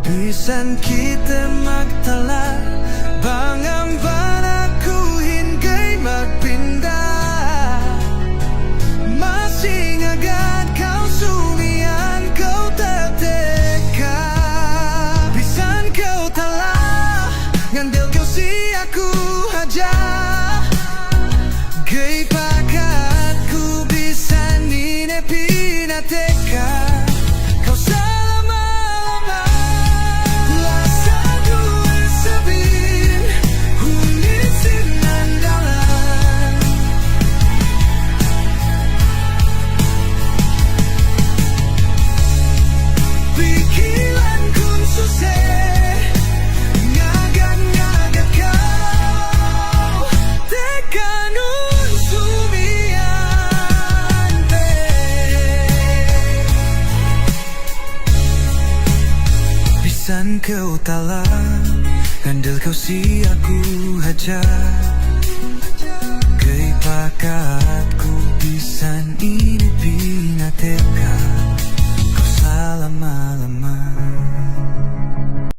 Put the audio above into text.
Bisan kita magtala, bangang banaku hingay magpindah. Masing agad kau sumian, kau terteka. Bisan kau tala, ngandel kau si aku haja. Gay pakatku bisan nine pinateka. Kau selama-lama lasa dua sabin, hunit sinandalan. Pikiran kun susah, ngagat-ngagat kau, teka nun sumian te. Bisan kau tala, ngandel kau si aku haja. Gay pakat